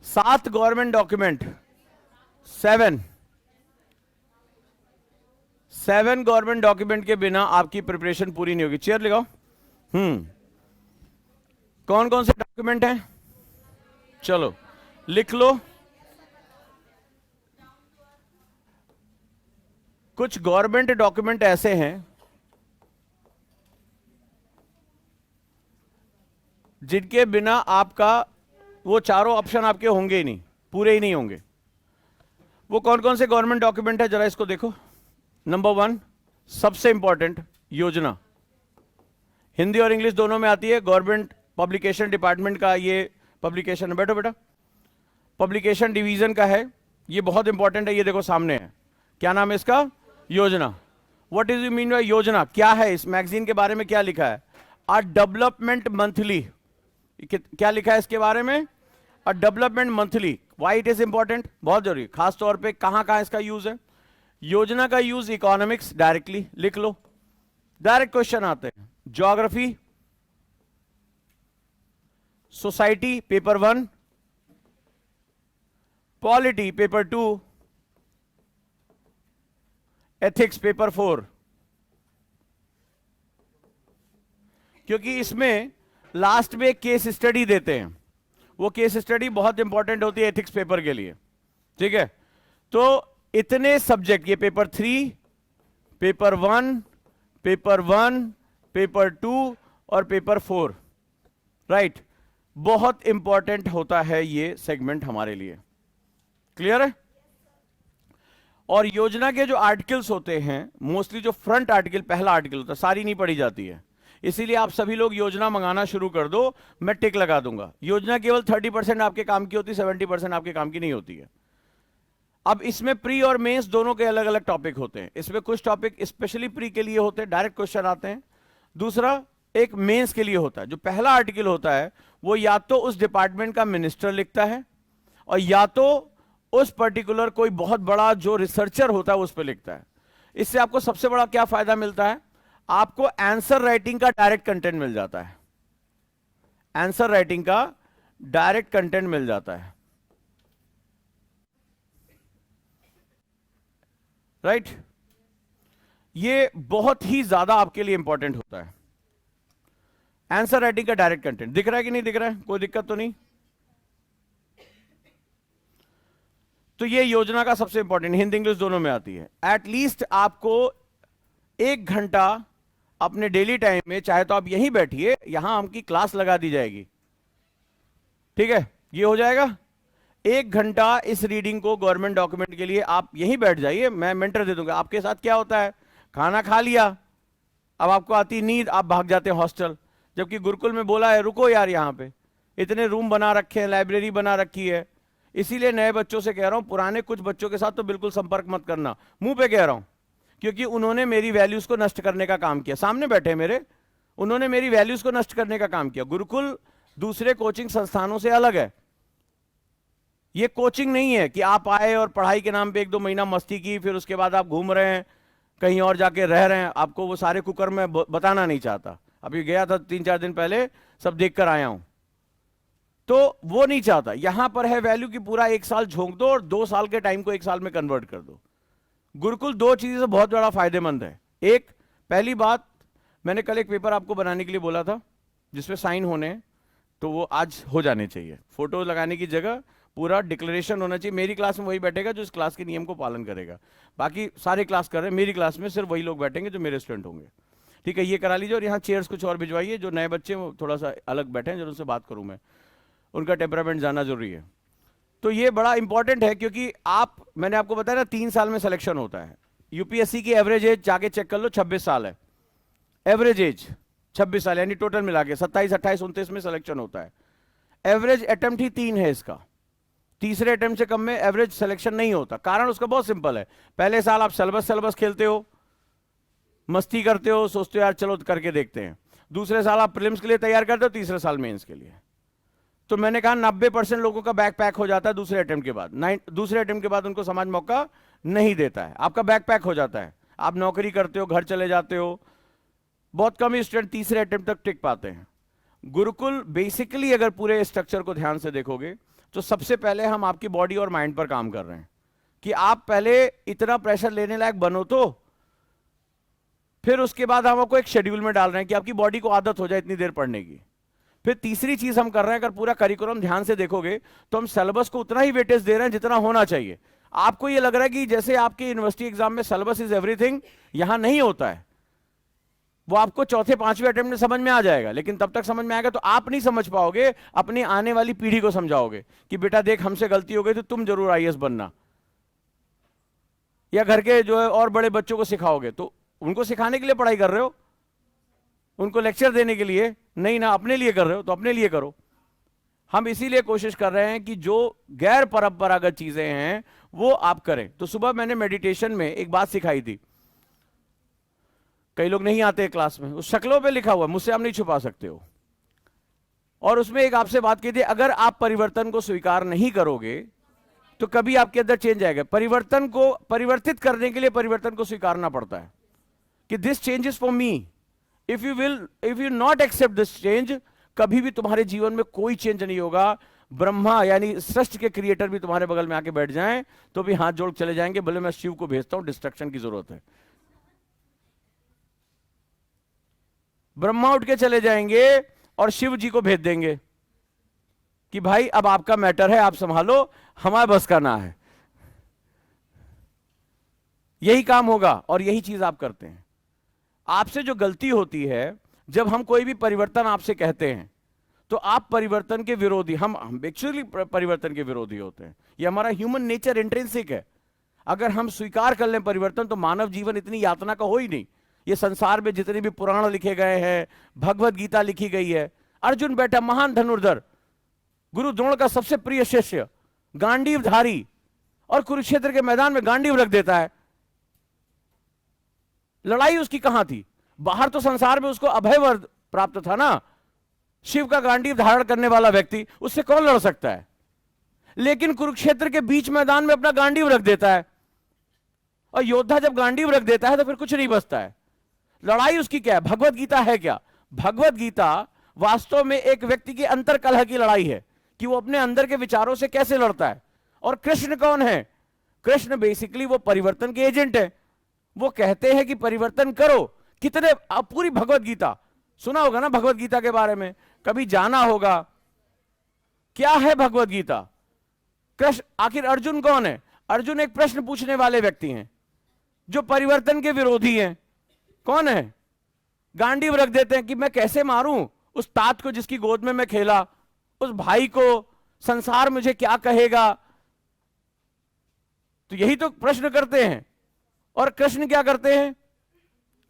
7 government document, 7 government document के बिना आपकी प्रिपरेशन पूरी नहीं होगी। चेयर लगाओ। कौन कौन से डॉक्यूमेंट हैं, चलो लिख लो। कुछ गवर्नमेंट डॉक्यूमेंट ऐसे हैं जिनके बिना आपका वो चारों ऑप्शन आपके होंगे ही नहीं, पूरे ही नहीं होंगे। वो कौन कौन से गवर्नमेंट डॉक्यूमेंट है, जरा इसको देखो। नंबर 1 सबसे इंपॉर्टेंट, योजना। हिंदी और इंग्लिश दोनों में आती है। गवर्नमेंट पब्लिकेशन डिपार्टमेंट का ये पब्लिकेशन है, बैठो बेटा, पब्लिकेशन डिवीजन का है। ये बहुत इंपॉर्टेंट है, ये देखो सामने है। क्या नाम है इसका, योजना। What is you mean by योजना, क्या है इस मैगजीन के बारे में, क्या लिखा है? A development monthly. क्या लिखा है इसके बारे में? A development monthly. Why it is important, बहुत जरूरी, खास तौर पे कहां कहां इसका यूज है। योजना का यूज इकोनॉमिक्स, डायरेक्टली लिख लो, डायरेक्ट क्वेश्चन आते हैं। Geography, society paper 1, polity paper 2, ethics paper 4। क्योंकि इसमें लास्ट में एक केस स्टडी देते हैं, वो केस स्टडी बहुत इंपॉर्टेंट होती है एथिक्स पेपर के लिए, ठीक है। तो इतने सब्जेक्ट, ये पेपर 3, पेपर 1, पेपर 1, पेपर 2 और पेपर 4, राइट। बहुत इंपॉर्टेंट होता है ये सेगमेंट हमारे लिए, क्लियर है। और योजना के जो आर्टिकल्स होते हैं, मोस्टली जो फ्रंट आर्टिकल, पहला आर्टिकल होता है, सारी नहीं पढ़ी जाती है। इसीलिए आप सभी लोग योजना मंगाना शुरू कर दो, मैं टिक लगा दूंगा। योजना केवल 30% आपके काम की होती है, 70% आपके काम की नहीं होती है। अब इसमें प्री और मेंस दोनों के अलग अलग टॉपिक होते हैं। इसमें कुछ टॉपिक स्पेशली प्री के लिए होते हैं, डायरेक्ट क्वेश्चन आते हैं। दूसरा एक मेंस के लिए होता है। जो पहला आर्टिकल होता है वो या तो उस डिपार्टमेंट का मिनिस्टर लिखता है, और या तो उस पर्टिकुलर कोई बहुत बड़ा जो रिसर्चर होता है उस पर लिखता है। इससे आपको सबसे बड़ा क्या फायदा मिलता है, आपको आंसर राइटिंग का डायरेक्ट कंटेंट मिल जाता है। आंसर राइटिंग का डायरेक्ट कंटेंट मिल जाता है, राइट। ये बहुत ही ज्यादा आपके लिए इंपॉर्टेंट होता है। आंसर राइटिंग का डायरेक्ट कंटेंट दिख रहा है कि नहीं दिख रहा है, कोई दिक्कत तो नहीं। तो ये योजना का सबसे इंपॉर्टेंट, हिंदी इंग्लिश दोनों में आती है। एटलीस्ट आपको 1 घंटा अपने डेली टाइम में, चाहे तो आप यहीं बैठिए, यहां हमकी क्लास लगा दी जाएगी, ठीक है, ये हो जाएगा। 1 घंटा इस रीडिंग को गवर्नमेंट डॉक्यूमेंट के लिए आप यहीं बैठ जाइए, मैं मेंटर दे दूंगा। आपके साथ क्या होता है, खाना खा लिया, अब आपको आती नींद, आप भाग जाते हैं हॉस्टल। जबकि गुरुकुल में बोला है रुको यार, यहां पे इतने रूम बना रखे हैं, लाइब्रेरी बना रखी है। इसीलिए नए बच्चों से कह रहा हूं, पुराने कुछ बच्चों के साथ तो बिल्कुल संपर्क मत करना, मुंह पे कह रहा हूं, क्योंकि उन्होंने मेरी वैल्यूज को नष्ट करने का काम किया। सामने बैठे मेरे, उन्होंने मेरी वैल्यूज को नष्ट करने का काम किया। गुरुकुल दूसरे कोचिंग संस्थानों से अलग है। ये कोचिंग नहीं है कि आप आए और पढ़ाई के नाम पे 1-2 महीना मस्ती की, फिर उसके बाद आप घूम रहे हैं, कहीं और जाके रह रहे हैं। आपको वो सारे कुकर में बताना नहीं चाहता। अभी गया था 3-4 दिन पहले, सब देख कर आया हूं, तो वो नहीं चाहता। यहां पर है वैल्यू की पूरा 1 साल झोंक दो और 2 साल के टाइम को 1 साल में कन्वर्ट कर दो। गुरुकुल 2 चीजें से बहुत बड़ा फायदेमंद है। एक, पहली बात, मैंने कल एक पेपर आपको बनाने के लिए बोला था जिसपे साइन होने हैं, तो वो आज हो जाने चाहिए। फोटो लगाने की जगह पूरा डिक्लेरेशन होना चाहिए। मेरी क्लास में वही बैठेगा जो इस क्लास के नियम को पालन करेगा। बाकी सारे क्लास कर रहे हैं, मेरी क्लास में सिर्फ वही लोग बैठेंगे जो मेरे स्टूडेंट होंगे, ठीक है। ये करा लीजिए। और यहाँ चेयर्स कुछ और भिजवाइए, जो नए बच्चे वो थोड़ा सा अलग बैठे हैं, जो उनसे बात करूँ मैं, उनका टेम्परामेंट जानना जरूरी है। तो ये बड़ा इंपॉर्टेंट है, क्योंकि आप, मैंने आपको बताया ना 3 साल में सिलेक्शन होता है। यूपीएससी की एवरेज एज जाके चेक कर लो, 26 साल है एवरेज एज, 26 साल, यानी टोटल मिला के 27, 28, 29 में सिलेक्शन होता है। एवरेज अटेम्प्ट ही 3 है इसका। तीसरे अटेम्प्ट से कम में एवरेज सिलेक्शन नहीं होता। कारण उसका बहुत सिंपल है, पहले साल आप सिलेबस खेलते हो, मस्ती करते हो, सोचते हो यार चलो करके देखते हैं। दूसरे साल आप प्रीलिम्स के लिए तैयार करते हो, तीसरे साल मेंस के लिए। तो मैंने कहा 90% लोगों का बैक पैक हो जाता है दूसरे अटेम्प्ट के बाद। दूसरे अटेम्प्ट के बाद उनको समाज मौका नहीं देता है, आपका बैक पैक हो जाता है, आप नौकरी करते हो, घर चले जाते हो। बहुत कम ही स्टूडेंट तीसरे अटेम्प्ट तक टिक पाते हैं। गुरुकुल बेसिकली अगर पूरे स्ट्रक्चर को ध्यान से देखोगे तो सबसे पहले हम आपकी बॉडी और माइंड पर काम कर रहे हैं कि आप पहले इतना प्रेशर लेने लायक बनो, तो फिर उसके बाद हम आपको एक शेड्यूल में डाल रहे हैं कि आपकी बॉडी को आदत हो जाए इतनी देर पढ़ने की। फिर तीसरी चीज हम कर रहे हैं, अगर पूरा करिकुलम ध्यान से देखोगे तो हम सिलेबस को उतना ही वेटेज दे रहे हैं जितना होना चाहिए। आपको यह लग रहा है कि जैसे आपके यूनिवर्सिटी एग्जाम में सिलेबस इज एवरीथिंग, यहां नहीं होता है। वो आपको चौथे पांचवें अटेम्प्ट में समझ में आ जाएगा, लेकिन तब तक समझ में आएगा तो आप नहीं समझ पाओगे, अपनी आने वाली पीढ़ी को समझाओगे कि बेटा देख हमसे गलती हो गई तो तुम जरूर आईएएस बनना, या घर के जो है और बड़े बच्चों को सिखाओगे। तो उनको सिखाने के लिए पढ़ाई कर रहे हो, उनको लेक्चर देने के लिए नहीं ना, अपने लिए कर रहे हो तो अपने लिए करो। हम इसीलिए कोशिश कर रहे हैं कि जो गैर परंपरागत चीजें हैं वो आप करें। तो सुबह मैंने मेडिटेशन में एक बात सिखाई थी, कई लोग नहीं आते क्लास में, उस शक्लों पे लिखा हुआ, मुझसे आप नहीं छुपा सकते हो। और उसमें एक आपसे बात की थी, अगर आप परिवर्तन को स्वीकार नहीं करोगे तो कभी आपके अंदर चेंज आएगा। परिवर्तन को परिवर्तित करने के लिए परिवर्तन को स्वीकारना पड़ता है कि this change is for me. If you not accept this change, कभी भी तुम्हारे जीवन में कोई चेंज नहीं होगा। ब्रह्मा यानी सृष्टि के क्रिएटर भी तुम्हारे बगल में आके बैठ जाएं तो भी हाथ जोड़ चले जाएंगे, बोले मैं शिव को भेजता हूं, डिस्ट्रक्शन की जरूरत है। ब्रह्मा उठ के चले जाएंगे और शिव जी को भेज देंगे कि भाई अब आपका मैटर है, आप संभालो, हमारे बस का ना है। यही काम होगा और यही चीज आप करते हैं। आपसे जो गलती होती है, जब हम कोई भी परिवर्तन आपसे कहते हैं तो आप परिवर्तन के विरोधी, हम एक्चुअली परिवर्तन के विरोधी होते हैं। ये हमारा ह्यूमन नेचर इंट्रिंसिक है। अगर हम स्वीकार कर लें परिवर्तन तो मानव जीवन इतनी यातना का हो ही नहीं। ये संसार में जितने भी पुराण लिखे गए हैं, भगवत गीता लिखी गई है, अर्जुन बैठा महान धनुर्धर, गुरु द्रोण का सबसे प्रिय शिष्य, गांडीवधारी, और कुरुक्षेत्र के मैदान में गांडीव रख देता है। लड़ाई उसकी कहां थी? बाहर तो संसार में उसको अभय वर प्राप्त था ना, शिव का गांडीव धारण करने वाला व्यक्ति, उससे कौन लड़ सकता है? लेकिन कुरुक्षेत्र के बीच मैदान में अपना गांडीव रख देता है, और योद्धा जब गांडीव रख देता है तो फिर कुछ नहीं बचता है। लड़ाई उसकी क्या है? भगवत गीता है क्या? भगवत गीता वास्तव में एक व्यक्ति की अंतर कलह की लड़ाई है कि वो अपने अंदर के विचारों से कैसे लड़ता है। और कृष्ण कौन है? कृष्ण बेसिकली वो परिवर्तन के एजेंट है। वो कहते हैं कि परिवर्तन करो। कितने, आप पूरी भगवत गीता सुना होगा ना, भगवत गीता के बारे में कभी जाना होगा। क्या है भगवत गीता? कृष्ण, आखिर अर्जुन कौन है? अर्जुन एक प्रश्न पूछने वाले व्यक्ति हैं जो परिवर्तन के विरोधी हैं। कौन है? गांडीव रख देते हैं कि मैं कैसे मारूं उस तात को जिसकी गोद में मैं खेला, उस भाई को, संसार मुझे क्या कहेगा। तो यही तो प्रश्न करते हैं। और कृष्ण क्या करते हैं?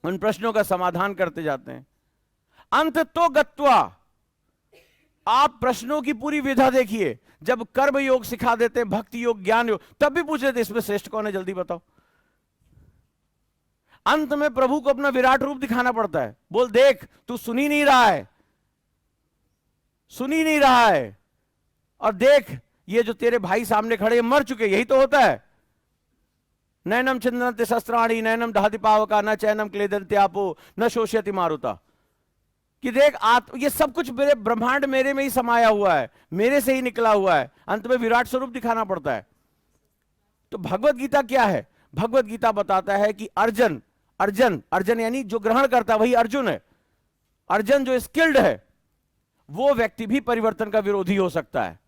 उन प्रश्नों का समाधान करते जाते हैं। अंत तो गत्वा, आप प्रश्नों की पूरी विधा देखिए। जब कर्म योग सिखा देते हैं, भक्ति योग, ज्ञान योग, तब भी पूछ लेते इसमें श्रेष्ठ कौन है, जल्दी बताओ। अंत में प्रभु को अपना विराट रूप दिखाना पड़ता है। बोल देख, तू सुन ही नहीं रहा है, सुन ही नहीं रहा है, और देख ये जो तेरे भाई सामने खड़े मर चुके। यही तो होता है। नैनम छिन्दन्ति शस्त्राणि नैनम दहति पावका न चैनम क्लेदन्ति आपो न शोष्यति मारुता। कि देख ये सब कुछ मेरे ब्रह्मांड मेरे में ही समाया हुआ है, मेरे से ही निकला हुआ है। अंत में विराट स्वरूप दिखाना पड़ता है। तो भगवत गीता क्या है? भगवत गीता बताता है कि अर्जुन, अर्जुन, अर्जुन यानी जो ग्रहण करता है वही अर्जुन है। अर्जुन जो स्किल्ड है वो व्यक्ति भी परिवर्तन का विरोधी हो सकता है।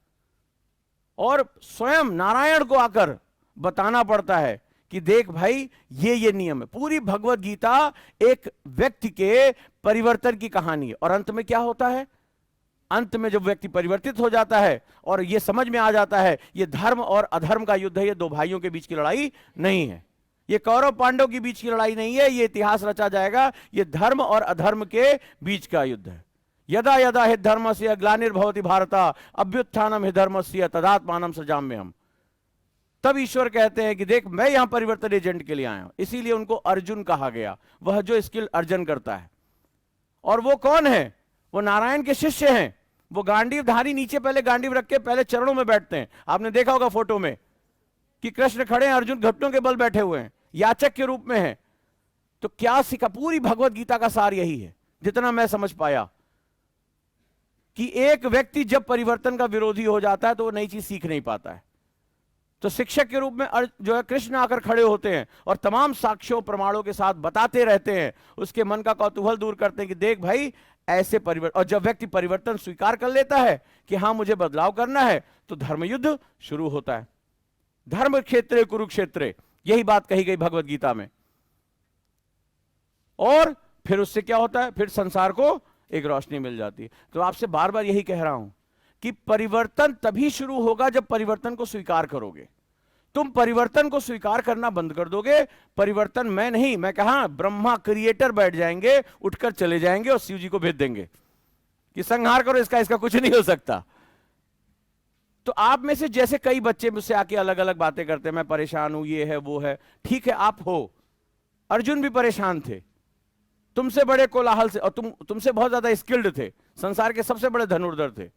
और स्वयं नारायण को आकर बताना पड़ता है कि देख भाई ये नियम है। पूरी भगवत गीता एक व्यक्ति के परिवर्तन की कहानी है। और अंत में क्या होता है? अंत में जब व्यक्ति परिवर्तित हो जाता है और यह समझ में आ जाता है ये धर्म और अधर्म का युद्ध है, ये दो भाइयों के बीच की लड़ाई नहीं है, ये कौरव पांडव के बीच की लड़ाई नहीं है, ये इतिहास रचा जाएगा, ये धर्म और अधर्म के बीच का युद्ध है। यदा यदा हि धर्मस्य ग्लानिर्भवति भारता अभ्युत्थानम हि धर्मस्य तदात्मानं सृजाम्यहम्। तब ईश्वर कहते हैं कि देख मैं यहां परिवर्तन एजेंट के लिए आया हूं। इसीलिए उनको अर्जुन कहा गया, वह जो स्किल अर्जन करता है। और वो कौन है? वो नारायण के शिष्य हैं। वो गांडीवधारी नीचे पहले गांडीव रख के पहले चरणों में बैठते हैं। आपने देखा होगा फोटो में कि कृष्ण खड़े हैं, अर्जुन घुटनों के बल बैठे हुए हैं, याचक के रूप में है। तो क्या सिखा? पूरी भगवत गीता का सार यही है जितना मैं समझ पाया। कि एक व्यक्ति जब परिवर्तन का विरोधी हो जाता है तो वो नई चीज सीख नहीं पाता है। तो शिक्षक के रूप में जो है कृष्ण आकर खड़े होते हैं और तमाम साक्ष्यों प्रमाणों के साथ बताते रहते हैं, उसके मन का कौतूहल दूर करते हैं कि देख भाई ऐसे परिवर्तन। और जब व्यक्ति परिवर्तन स्वीकार कर लेता है कि हां मुझे बदलाव करना है, तो धर्मयुद्ध शुरू होता है। धर्म क्षेत्रे कुरुक्षेत्रे, यही बात कही गई भगवत गीता में। और फिर उससे क्या होता है, फिर संसार को एक रोशनी मिल जाती है। तो आपसे बार बार यही कह रहा हूं कि परिवर्तन तभी शुरू होगा जब परिवर्तन को स्वीकार करोगे। तुम परिवर्तन को स्वीकार करना बंद कर दोगे, परिवर्तन मैं नहीं, मैं कहा ब्रह्मा क्रिएटर बैठ जाएंगे, उठकर चले जाएंगे और शिव जी को भेज देंगे कि संहार करो इसका, इसका कुछ नहीं हो सकता। तो आप में से जैसे कई बच्चे मुझसे आके अलग अलग बातें करते हैं, मैं परेशान हूं, ये है वो है, ठीक है आप हो। अर्जुन भी परेशान थे, तुमसे बड़े कोलाहल से, और तुमसे बहुत ज्यादा स्किल्ड थे, संसार के सबसे बड़े धनुर्धर थे।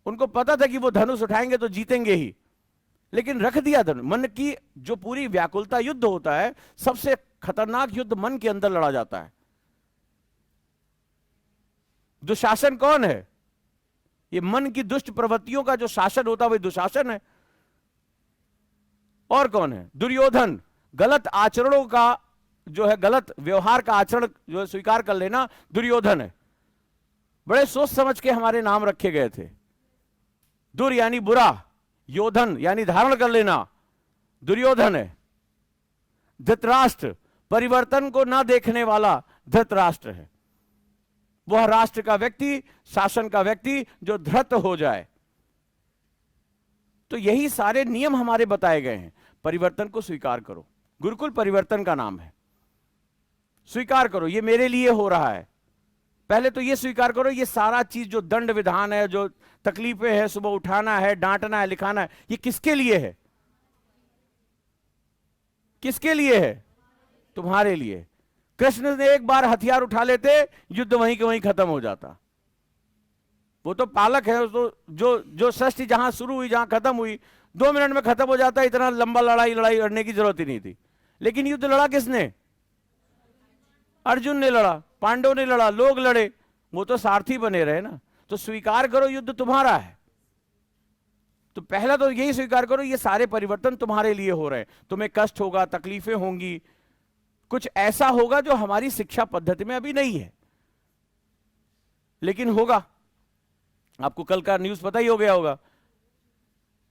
उनको पता था कि वो धनुष उठाएंगे तो जीतेंगे ही, लेकिन रख दिया धनुष। मन की जो पूरी व्याकुलता युद्ध होता है, सबसे खतरनाक युद्ध मन के अंदर लड़ा जाता है। दुशासन कौन है? ये मन की दुष्ट प्रवृत्तियों का जो शासन होता है वही दुशासन है। और कौन है? दुर्योधन। गलत आचरणों का जो है, गलत व्यवहार का आचरण जो है स्वीकार कर लेना, दुर्योधन है। बड़े सोच समझ के हमारे नाम रखे गए थे। दुर यानी बुरा, योधन यानी धारण कर लेना, दुर्योधन है। धृतराष्ट्र, परिवर्तन को ना देखने वाला धृतराष्ट्र है। वह राष्ट्र का व्यक्ति, शासन का व्यक्ति जो धृत हो जाए। तो यही सारे नियम हमारे बताए गए हैं। परिवर्तन को स्वीकार करो। गुरुकुल परिवर्तन का नाम है। स्वीकार करो ये मेरे लिए हो रहा है। पहले तो ये स्वीकार करो ये सारा चीज जो दंड विधान है, जो तकलीफें हैं, सुबह उठाना है, डांटना है, लिखाना है, ये किसके लिए है? किसके लिए है? तुम्हारे लिए। कृष्ण ने एक बार हथियार उठा लेते, युद्ध वहीं के वहीं खत्म हो जाता। वो तो पालक है, तो जो सृष्टि जहां शुरू हुई, जहां खत्म हुई, 2 मिनट में खत्म हो जाता। इतना लंबा लड़ाई लड़ने की जरूरत ही नहीं थी। लेकिन युद्ध लड़ा किसने? अर्जुन ने लड़ा, पांडव ने लड़ा, लोग लड़े, वो तो सारथी बने रहे ना। तो स्वीकार करो युद्ध तुम्हारा है। तो पहला तो यही स्वीकार करो ये सारे परिवर्तन तुम्हारे लिए हो रहे हैं। तुम्हें कष्ट होगा, तकलीफें होंगी, कुछ ऐसा होगा जो हमारी शिक्षा पद्धति में अभी नहीं है, लेकिन होगा। आपको कल का न्यूज पता ही हो गया होगा,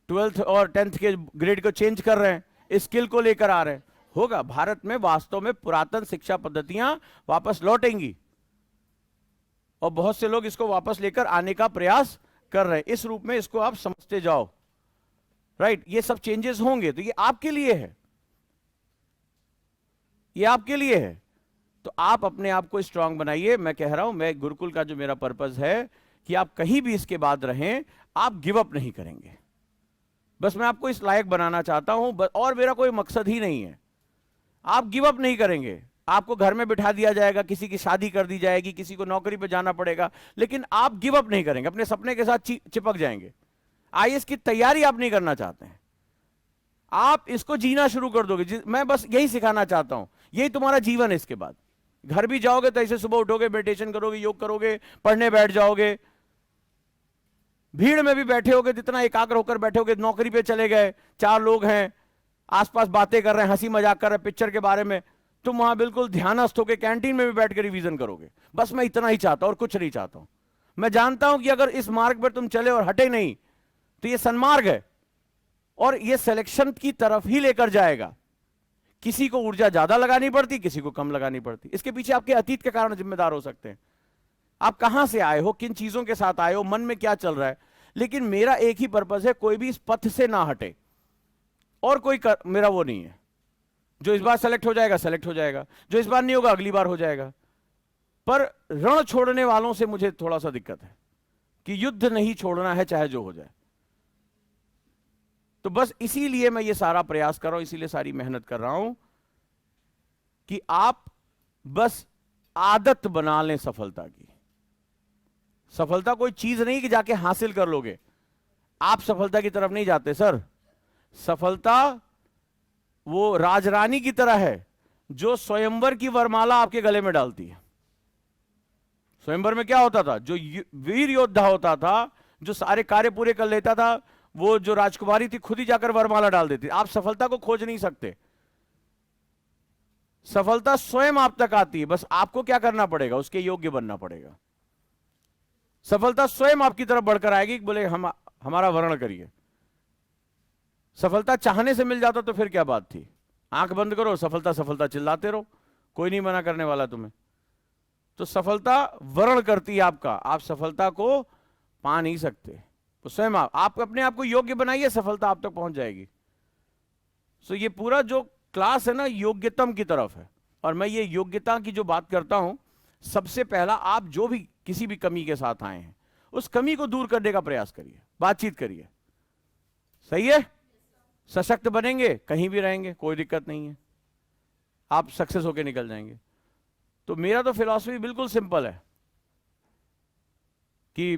12th और 10th के ग्रेड को चेंज कर रहे हैं, स्किल को लेकर आ रहे हैं। होगा, भारत में वास्तव में पुरातन शिक्षा पद्धतियां वापस लौटेंगी और बहुत से लोग इसको वापस लेकर आने का प्रयास कर रहे हैं। इस रूप में इसको आप समझते जाओ, राइट। ये सब चेंजेस होंगे तो ये आपके लिए है, ये आपके लिए है। तो आप अपने आप को स्ट्रांग बनाइए। मैं कह रहा हूं, मैं गुरुकुल का जो मेरा पर्पस है कि आप कहीं भी इसके बाद रहें, आप गिव अप नहीं करेंगे। बस मैं आपको इस लायक बनाना चाहता हूं, और मेरा कोई मकसद ही नहीं है। आप गिव अप नहीं करेंगे। आपको घर में बिठा दिया जाएगा, किसी की शादी कर दी जाएगी, किसी को नौकरी पे जाना पड़ेगा, लेकिन आप गिव अप नहीं करेंगे। अपने सपने के साथ चिपक जाएंगे। आईएएस की तैयारी आप नहीं करना चाहते हैं, आप इसको जीना शुरू कर दोगे। मैं बस यही सिखाना चाहता हूं, यही तुम्हारा जीवन है। इसके बाद घर भी जाओगे तो ऐसे सुबह उठोगे, मेडिटेशन करोगे, योग करोगे, पढ़ने बैठ जाओगे, भीड़ में भी बैठे होगे, जितना एकाग्र होकर बैठे होगे। नौकरी पे चले गए, 4 लोग हैं आसपास, बातें कर रहे हैं, हंसी मजाक कर रहे हैं पिक्चर के बारे में, तुम वहां बिल्कुल ध्यानस्थ होकर कैंटीन में भी बैठ कर रिवीजन करोगे। बस मैं इतना ही चाहता हूं और कुछ नहीं चाहता हूं। मैं जानता हूं कि अगर इस मार्ग पर तुम चले और हटे नहीं तो ये सन्मार्ग है और ये सिलेक्शन की तरफ ही लेकर जाएगा। किसी को ऊर्जा ज्यादा लगानी पड़ती, किसी को कम लगानी पड़ती। इसके पीछे आपके अतीत के कारण जिम्मेदार हो सकते हैं। आप कहां से आए हो, किन चीजों के साथ आए हो, मन में क्या चल रहा है। लेकिन मेरा एक ही पर्पस है, कोई भी इस पथ से ना हटे, और कोई मेरा वो नहीं है। जो इस बार सेलेक्ट हो जाएगा सेलेक्ट हो जाएगा, जो इस बार नहीं होगा अगली बार हो जाएगा। पर रण छोड़ने वालों से मुझे थोड़ा सा दिक्कत है कि युद्ध नहीं छोड़ना है चाहे जो हो जाए। तो बस इसीलिए मैं ये सारा प्रयास कर रहा हूं, इसीलिए सारी मेहनत कर रहा हूं कि आप बस आदत बना लें सफलता की। सफलता कोई चीज नहीं कि जाके हासिल कर लोगे। आप सफलता की तरफ नहीं जाते सर। सफलता वो राजरानी की तरह है जो स्वयंवर की वरमाला आपके गले में डालती है। स्वयंवर में क्या होता था, जो वीर योद्धा होता था, जो सारे कार्य पूरे कर लेता था, वो जो राजकुमारी थी खुद ही जाकर वरमाला डाल देती। आप सफलता को खोज नहीं सकते, सफलता स्वयं आप तक आती है, बस आपको क्या करना पड़ेगा, उसके योग्य बनना पड़ेगा। सफलता स्वयं आपकी तरफ बढ़कर आएगी, बोले हमारा वर्ण करिए। सफलता चाहने से मिल जाता तो फिर क्या बात थी, आंख बंद करो, सफलता सफलता चिल्लाते रहो, कोई नहीं मना करने वाला तुम्हें। तो सफलता वर्ण करती है आपका, आप सफलता को पा नहीं सकते, तो स्वयं आप अपने आप को योग्य बनाइए, सफलता आप तक पहुंच जाएगी। सो ये पूरा जो क्लास है ना, योग्यतम की तरफ है। और मैं ये योग्यता की जो बात करता हूं, सबसे पहला आप जो भी किसी भी कमी के साथ आए हैं, उस कमी को दूर करने का प्रयास करिए, बातचीत करिए। सही है, सशक्त बनेंगे, कहीं भी रहेंगे, कोई दिक्कत नहीं है, आप सक्सेस होकर निकल जाएंगे। तो मेरा तो फिलॉसफी बिल्कुल सिंपल है कि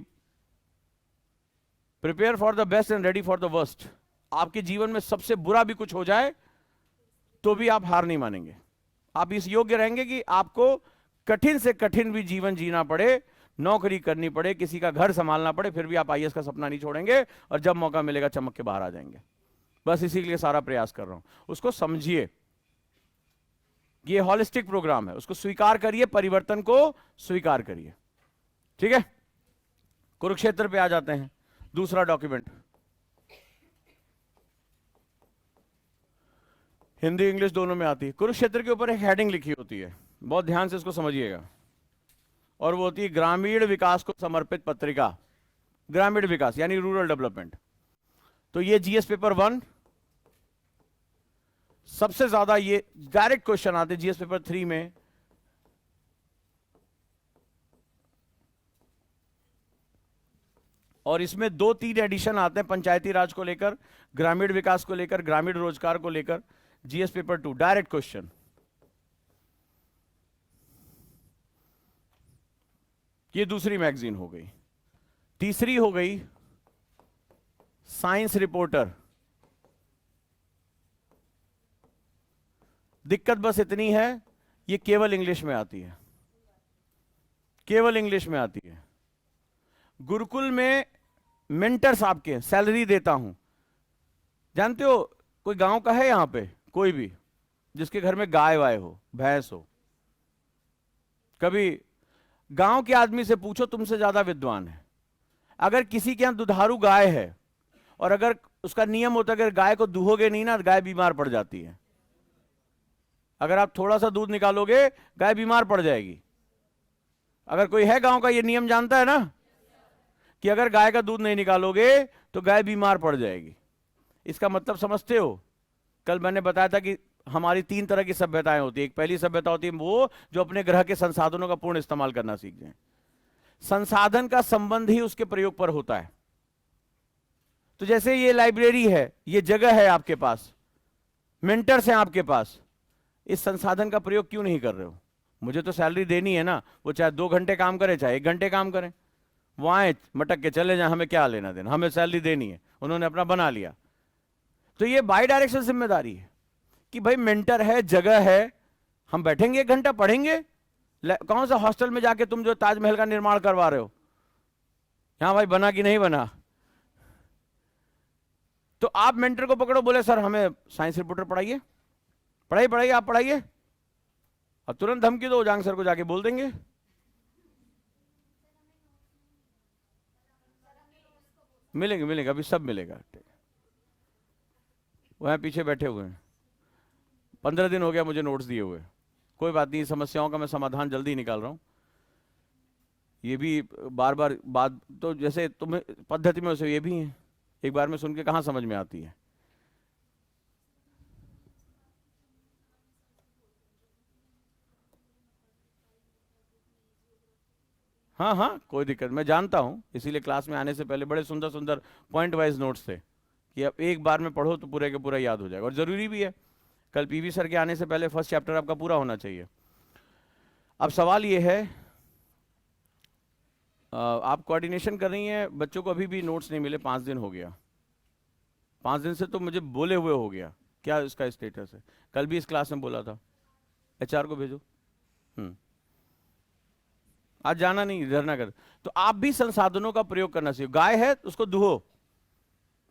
prepare for the best and ready for the worst. आपके जीवन में सबसे बुरा भी कुछ हो जाए तो भी आप हार नहीं मानेंगे, आप इस योग्य रहेंगे कि आपको कठिन से कठिन भी जीवन जीना पड़े, नौकरी करनी पड़े, किसी का घर संभालना पड़े, फिर भी आप आईएएस का सपना नहीं छोड़ेंगे, और जब मौका मिलेगा चमक के बाहर आ जाएंगे। बस इसी के लिए सारा प्रयास कर रहा हूं, उसको समझिए। ये हॉलिस्टिक प्रोग्राम है, उसको स्वीकार करिए, परिवर्तन को स्वीकार करिए। ठीक है, कुरुक्षेत्र पे आ जाते हैं, दूसरा डॉक्यूमेंट। हिंदी इंग्लिश दोनों में आती है। कुरुक्षेत्र के ऊपर एक हेडिंग लिखी होती है, बहुत ध्यान से इसको समझिएगा, और वो होती है ग्रामीण विकास को समर्पित पत्रिका। ग्रामीण विकास यानी रूरल डेवलपमेंट। तो ये जीएस पेपर 1 सबसे ज्यादा ये डायरेक्ट क्वेश्चन आते हैं। जीएस पेपर 3 में और इसमें 2-3 एडिशन आते हैं, पंचायती राज को लेकर, ग्रामीण विकास को लेकर, ग्रामीण रोजगार को लेकर। GS paper 2 direct question. ये दूसरी मैगजीन हो गई। तीसरी हो गई साइंस रिपोर्टर। दिक्कत बस इतनी है, ये केवल इंग्लिश में आती है, केवल इंग्लिश में आती है। गुरुकुल में मेंटर्स आपके सैलरी देता हूं, जानते हो, कोई गांव का है यहां पे कोई भी जिसके घर में गाय वाय हो, भैंस हो? कभी गांव के आदमी से पूछो, तुमसे ज्यादा विद्वान है। अगर किसी के यहां दुधारू गाय है, और अगर उसका नियम होता है अगर गाय को दूहोगे नहीं ना, गाय बीमार पड़ जाती है। अगर आप थोड़ा सा दूध निकालोगे, गाय बीमार पड़ जाएगी। अगर कोई है गांव का, ये नियम जानता है ना, कि अगर गाय का दूध नहीं निकालोगे तो गाय बीमार पड़ जाएगी। इसका मतलब समझते हो? कल मैंने बताया था कि हमारी 3 तरह की सभ्यताएं होती है। एक पहली सभ्यता होती है वो जो अपने ग्रह के संसाधनों का पूर्ण इस्तेमाल करना सीख जाए। संसाधन का संबंध ही उसके प्रयोग पर होता है। तो जैसे ये लाइब्रेरी है, ये जगह है आपके पास, मेंटर्स हैं आपके पास, इस संसाधन का प्रयोग क्यों नहीं कर रहे हो? मुझे तो सैलरी देनी है ना, वो चाहे 2 घंटे काम करे चाहे 1 घंटे काम करें, वो आए मटक के चले जाए, हमें क्या लेना देना, हमें सैलरी देनी है, उन्होंने अपना बना लिया। तो ये बाई डायरेक्शन जिम्मेदारी है कि भाई मेंटर है, जगह है, हम बैठेंगे 1 घंटा पढ़ेंगे। कौन सा हॉस्टल में जाके तुम जो ताजमहल का निर्माण करवा रहे हो, यहां भाई बना कि नहीं बना? तो आप मेंटर को पकड़ो, बोले सर हमें साइंस रिपोर्टर पढ़ाइए, पढ़ाइए आप पढ़ाइए, और तुरंत धमकी दो, जांग सर को जाके बोल देंगे। मिलेंगे, अभी सब मिलेगा। वहां पीछे बैठे हुए हैं, 15 दिन हो गया मुझे नोट्स दिए हुए। कोई बात नहीं, समस्याओं का मैं समाधान जल्दी निकाल रहा हूं। ये भी बार बार बात तो जैसे तुम्हें पद्धति में वैसे ये भी है, एक बार में सुन के कहां समझ में आती है। हाँ हाँ, कोई दिक्कत, मैं जानता हूं, इसीलिए क्लास में आने से पहले बड़े सुंदर सुंदर पॉइंट वाइज नोट्स थे कि अब एक बार में पढ़ो तो पूरे के पूरा याद हो जाएगा, और जरूरी भी है। कल पीवी सर के आने से पहले फर्स्ट चैप्टर आपका पूरा होना चाहिए। अब सवाल ये है, आप कोऑर्डिनेशन कर रही हैं, बच्चों को अभी भी नोट्स नहीं मिले, 5 दिन हो गया, 5 दिन से तो मुझे बोले हुए हो गया, क्या इसका स्टेटस है? कल भी इस क्लास में बोला था, एचआर को भेजो। आज जाना नहीं, इधर ना कर। तो आप भी संसाधनों का प्रयोग करना सीखो। गाय है तो उसको दुहो,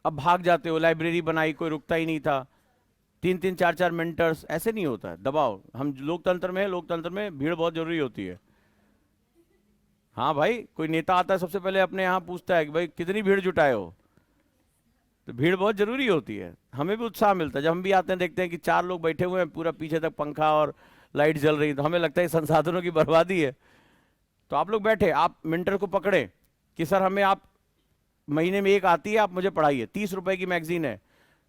अब भाग जाते हो, लाइब्रेरी बनाई, कोई रुकता ही नहीं था, 3-3 4-4 मिनटर्स, ऐसे नहीं होता है, दबाओ। हम लोकतंत्र में, लोकतंत्र में भीड़ बहुत जरूरी होती है। हाँ भाई, कोई नेता आता है सबसे पहले अपने यहाँ पूछता है कि भाई कितनी भीड़ जुटाए हो, तो भीड़ बहुत जरूरी होती है। हमें भी उत्साह मिलता है जब हम भी आते हैं, देखते हैं कि 4 लोग बैठे हुए हैं, पूरा पीछे तक पंखा और लाइट जल रही, तो हमें लगता है संसाधनों की बर्बादी है। तो आप लोग बैठे, आप मिंटर को पकड़े कि सर हमें, आप महीने में एक आती है, आप मुझे पढ़ाइए, 30 रुपए की मैगजीन है,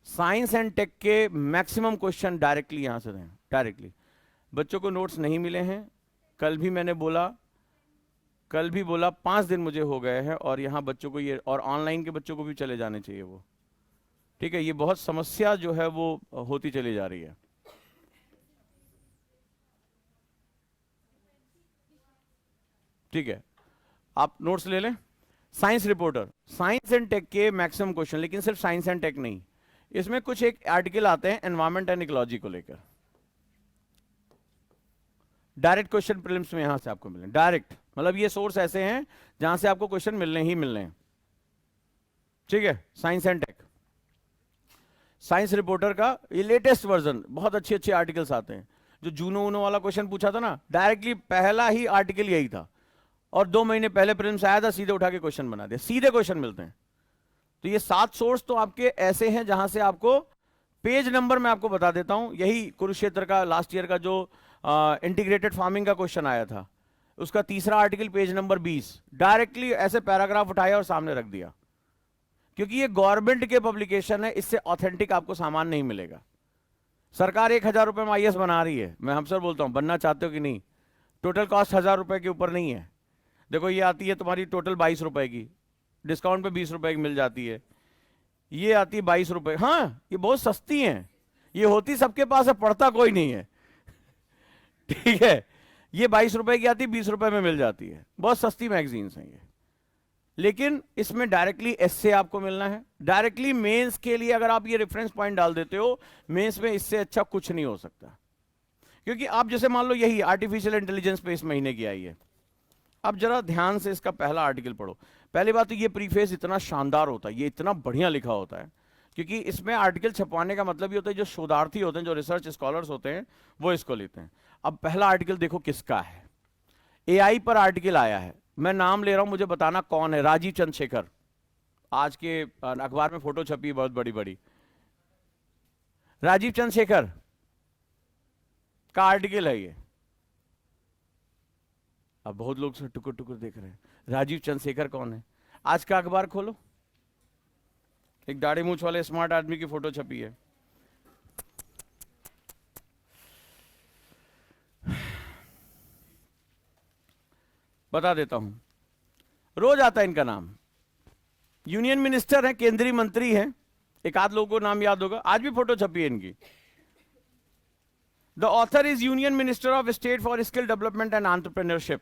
साइंस एंड टेक के मैक्सिमम क्वेश्चन डायरेक्टली यहां से दें, डायरेक्टली। बच्चों को नोट्स नहीं मिले हैं, कल भी मैंने बोला, कल भी बोला, 5 दिन मुझे हो गए हैं, और यहां बच्चों को ये, और ऑनलाइन के बच्चों को भी चले जाने चाहिए वो, ठीक है। ये बहुत समस्या जो है वो होती चली जा रही है। ठीक है, आप नोट्स ले लें। Science reporter, science and tech के मैक्सिमम क्वेश्चन, लेकिन सिर्फ साइंस एंड टेक नहीं, इसमें कुछ एक आर्टिकल आते हैं एनवायरमेंट एंड इकोलॉजी को लेकर। डायरेक्ट क्वेश्चन प्रीलिम्स में यहां से आपको मिले, डायरेक्ट, मतलब ये सोर्स ऐसे हैं जहां से आपको क्वेश्चन मिलने ही मिलने हैं, ठीक है। Science and tech, science reporter का ये लेटेस्ट वर्जन, बहुत अच्छे अच्छे आर्टिकल्स आते हैं। जो जूनो ऊनो वाला क्वेश्चन पूछा था ना, डायरेक्टली पहला ही आर्टिकल यही था, और 2 महीने पहले प्रीलिम्स आया था, सीधे उठा के क्वेश्चन बना दिया, सीधे क्वेश्चन मिलते हैं। तो ये 7 सोर्स तो आपके ऐसे हैं जहां से आपको, पेज नंबर मैं आपको बता देता हूं, यही कुरुक्षेत्र का लास्ट ईयर का जो इंटीग्रेटेड फार्मिंग का क्वेश्चन आया था, उसका तीसरा आर्टिकल पेज नंबर 20, डायरेक्टली ऐसे पैराग्राफ उठाया और सामने रख दिया। क्योंकि ये गवर्नमेंट के पब्लिकेशन है, इससे ऑथेंटिक आपको सामान नहीं मिलेगा। सरकार 1000 रुपए में आईएएस बना रही है, मैं हमसे बोलता हूं बनना चाहते हो कि नहीं, टोटल कॉस्ट 1000 रुपए के ऊपर नहीं है। देखो ये आती है तुम्हारी टोटल 22 रुपए की, डिस्काउंट पे 20 रुपए की मिल जाती है, ये आती है 22 रुपए। हाँ, ये बहुत सस्ती हैं, ये होती सबके पास है, पढ़ता कोई नहीं है, ठीक है। ये 22 रुपए की आती है, 20 रुपए में मिल जाती है, बहुत सस्ती मैगजीन्स हैं ये। लेकिन इसमें डायरेक्टली एस्से आपको मिलना है, डायरेक्टली मेंस के लिए अगर आप ये रेफरेंस पॉइंट डाल देते हो, मेंस में इससे अच्छा कुछ नहीं हो सकता। क्योंकि आप जैसे मान लो यही आर्टिफिशियल इंटेलिजेंस पे इस महीने की आई है, अब जरा ध्यान से इसका पहला आर्टिकल पढ़ो। पहली बात तो ये प्रीफेस इतना शानदार होता है, ये इतना बढ़िया लिखा होता है, क्योंकि इसमें आर्टिकल छपवाने का मतलब ही होता है, जो शोधार्थी होते हैं, जो रिसर्च स्कॉलर्स होते हैं, वो इसको लेते हैं। अब पहला आर्टिकल देखो किसका है, एआई पर आर्टिकल आया है, मैं नाम ले रहा हूं, मुझे बताना कौन है। राजीव चंद्रशेखर, आज के अखबार में फोटो छपी है बहुत बड़ी बड़ी, राजीव चंद्रशेखर का आर्टिकल है ये। अब बहुत लोग टुकुर टुकुर देख रहे हैं, राजीव चंद्रशेखर कौन है? आज का अखबार खोलो, एक दाढ़ी मूछ वाले स्मार्ट आदमी की फोटो छपी है। बता देता हूं, रोज आता है इनका नाम, यूनियन मिनिस्टर है, केंद्रीय मंत्री है, एक आध लोगों को नाम याद होगा, आज भी फोटो छपी है इनकी। The author is union minister of state for skill development and entrepreneurship,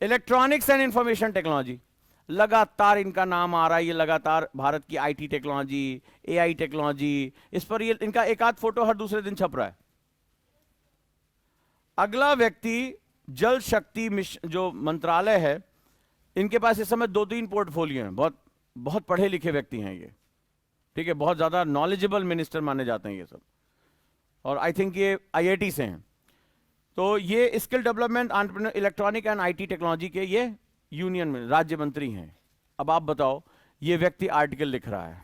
electronics and information technology. लगातार इनका नाम आ रहा है, ये लगातार भारत की आईटी टेक्नोलॉजी, एआई टेक्नोलॉजी, इस पर ये इनका एक आध फोटो हर दूसरे दिन छप रहा है। अगला व्यक्ति जल शक्ति मिशन जो मंत्रालय है, इनके पास इस समय 2-3 पोर्टफोलियो हैं, बहुत बहुत पढ़े लिखे व्यक्ति हैं ये, ठीक है, बहुत ज्यादा नॉलेजेबल मिनिस्टर माने जाते हैं ये सब, और आई थिंक ये आईआईटी से हैं। तो ये skill development, entrepreneur, electronic and IT technology के ये यूनियन में राज्य मंत्री हैं। अब आप बताओ, ये व्यक्ति आर्टिकल लिख रहा है,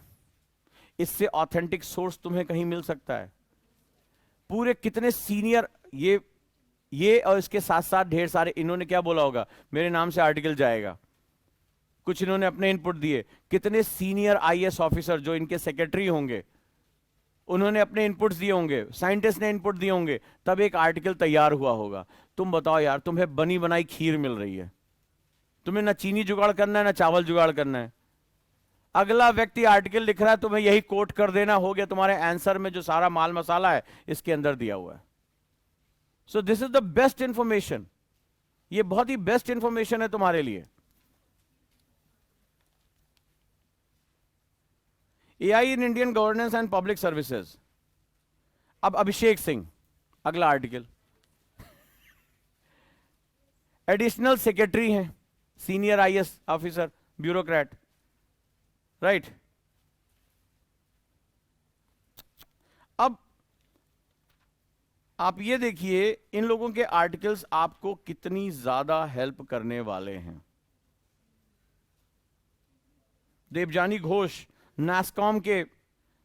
इससे ऑथेंटिक सोर्स तुम्हें कहीं मिल सकता है? पूरे कितने सीनियर, ये और इसके साथ साथ ढेर सारे, इन्होंने क्या बोला होगा, मेरे नाम से आर्टिकल जाएगा, कुछ इन्होंने अपने इनपुट दिए। कितने सीनियर आईएएस ऑफिसर जो इनके सेक्रेटरी होंगे, उन्होंने अपने इनपुट्स दिए होंगे, साइंटिस्ट ने इनपुट दिए होंगे, तब एक आर्टिकल तैयार हुआ होगा। तुम बताओ यार, तुम्हें बनी बनाई खीर मिल रही है, तुम्हें ना चीनी जुगाड़ करना है ना चावल जुगाड़ करना है। अगला व्यक्ति आर्टिकल लिख रहा है, तुम्हें यही कोट कर देना हो गया, तुम्हारे आंसर में जो सारा माल मसाला है इसके अंदर दिया हुआ है। So this is the best information, ये बहुत ही बेस्ट इंफॉर्मेशन है तुम्हारे लिए। AI in Indian governance and public services. अब अभिषेक सिंह, अगला आर्टिकल, एडिशनल सेक्रेटरी हैं, senior IAS officer, bureaucrat, right. अब आप ये देखिए इन लोगों के आर्टिकल्स आपको कितनी ज्यादा हेल्प करने वाले हैं। देवजानी घोष नैस्कॉम के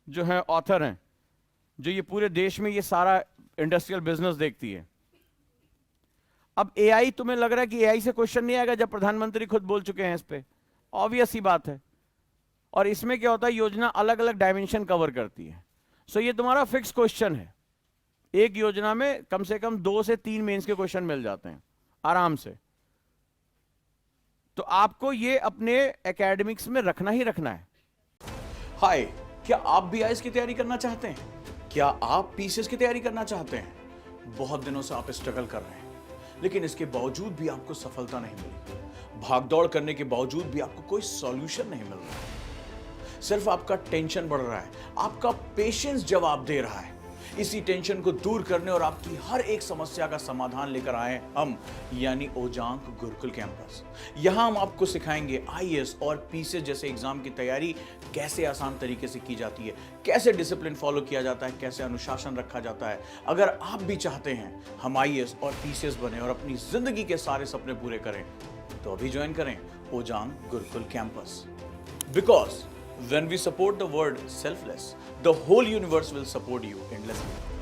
जो हैं ऑथर हैं, जो ये पूरे देश में ये सारा इंडस्ट्रियल बिजनेस देखती है। अब एआई, तुम्हें लग रहा है कि एआई से क्वेश्चन नहीं आएगा जब प्रधानमंत्री खुद बोल चुके हैं इस पे? ऑब्वियस ही बात है। और इसमें क्या होता है, योजना अलग अलग डायमेंशन कवर करती है। सो ये तुम्हारा फिक्स क्वेश्चन है। एक योजना में कम से कम 2 से 3 मेंस के क्वेश्चन मिल जाते हैं आराम से। तो आपको ये अपने एकेडमिक्स में रखना ही रखना है। हाय, क्या आप भी आईएएस की तैयारी करना चाहते हैं? क्या आप पीसीएस की तैयारी करना चाहते हैं? बहुत दिनों से आप स्ट्रगल कर रहे हैं, लेकिन इसके बावजूद भी आपको सफलता नहीं मिली। भागदौड़ करने के बावजूद भी आपको कोई सॉल्यूशन नहीं मिल रहा। सिर्फ आपका टेंशन बढ़ रहा है, आपका पेशेंस जवाब दे रहा है। इसी टेंशन को दूर करने और आपकी हर एक समस्या का समाधान लेकर आए हम, यानी ओजांग गुरुकुल कैंपस। यहां हम आपको सिखाएंगे आईएएस और पीसीएस जैसे एग्जाम की तैयारी कैसे आसान तरीके से की जाती है, कैसे डिसिप्लिन फॉलो किया जाता है, कैसे अनुशासन रखा जाता है। अगर आप भी चाहते हैं हम आईएएस और पीसीएस बने और अपनी जिंदगी के सारे सपने पूरे करें, तो अभी ज्वाइन करें Ojang Gurukul campus. Because when we support the word selfless, the whole universe will support you endlessly.